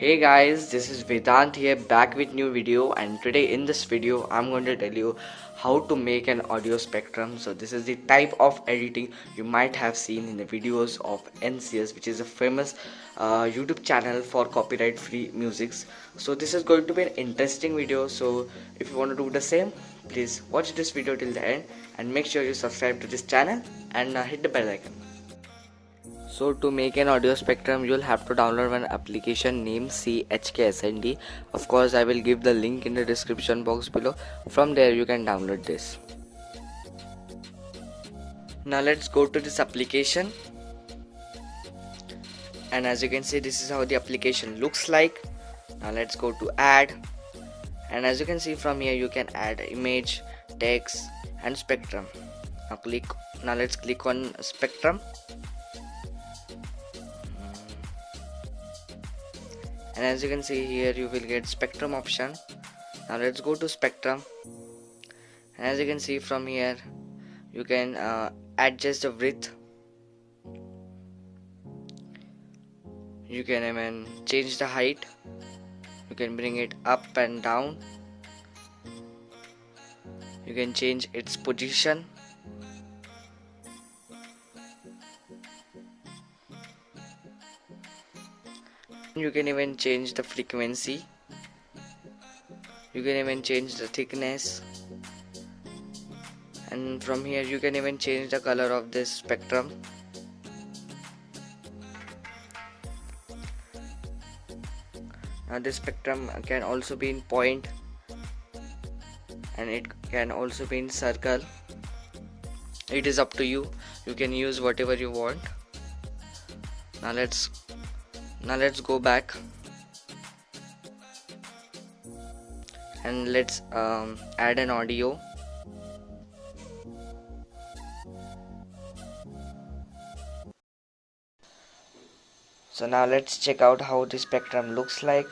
Hey guys, this is Vedant here back with new video, and today in this video I'm going to tell you how to make an audio spectrum. So this is the type of editing you might have seen in the videos of NCS, which is a famous YouTube channel for copyright free musics. So this is going to be an interesting video, so if you want to do the same, please watch this video till the end and make sure you subscribe to this channel and hit the bell icon. So to make an audio spectrum, you'll have to download one application named Chksnd. Of course, I will give the link in the description box below. From there you can download this. Now let's go to this application, and as you can see, this is how the application looks like. Now let's go to add, and as you can see from here, you can add image, text and spectrum. Now let's click on spectrum. And as you can see here, you will get spectrum option. Now let's go to spectrum, and as you can see from here, you can adjust the width. You can even change the height. You can bring it up and down. You can change its position. You can even change the frequency. You can even change the thickness, and from here you can even change the color of this spectrum. Now this spectrum can also be in point, and it can also be in circle. It is up to you. You can use whatever you want. Now let's go back, and let's add an audio. So now let's check out how the spectrum looks like.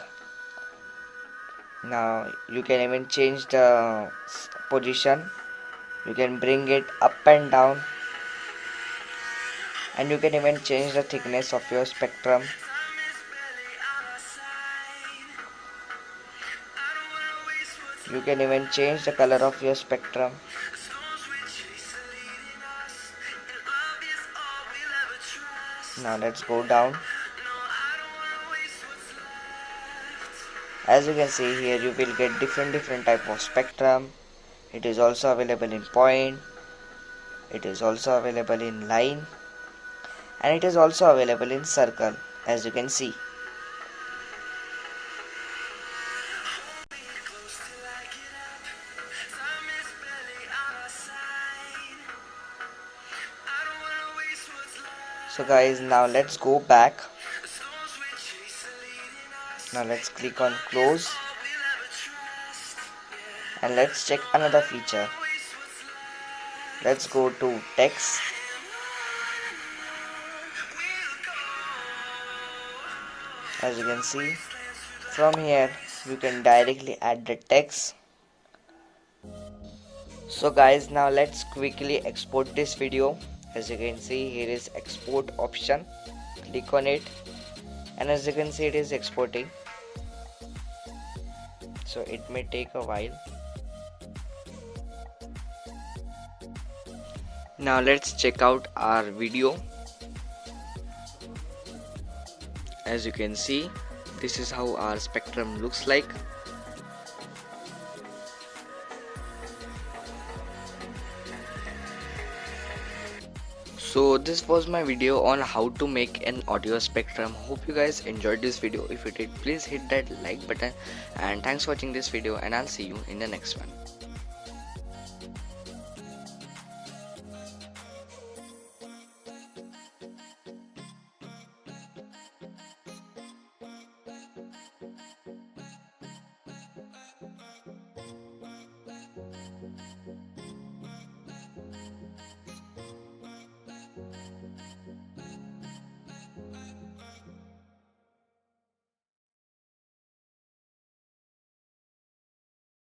Now you can even change the position. You can bring it up and down, and you can even change the thickness of your spectrum. You can even change the color of your spectrum. Now let's go down. As you can see here, you will get different type of spectrum. It is also available in point. It is also available in line, and it is also available in circle, as you can see. So guys, now let's go back. Now let's click on close, and let's check another feature. Let's go to text. As you can see, from here you can directly add the text. So guys, now let's quickly export this video. As you can see, here is export option. Click on it, and as you can see, it is exporting. So it may take a while. Now let's check out our video. As you can see, this is how our spectrum looks like. So this was my video on how to make an audio spectrum. Hope you guys enjoyed this video. If you did, please hit that like button, and thanks for watching this video, and I'll see you in the next one.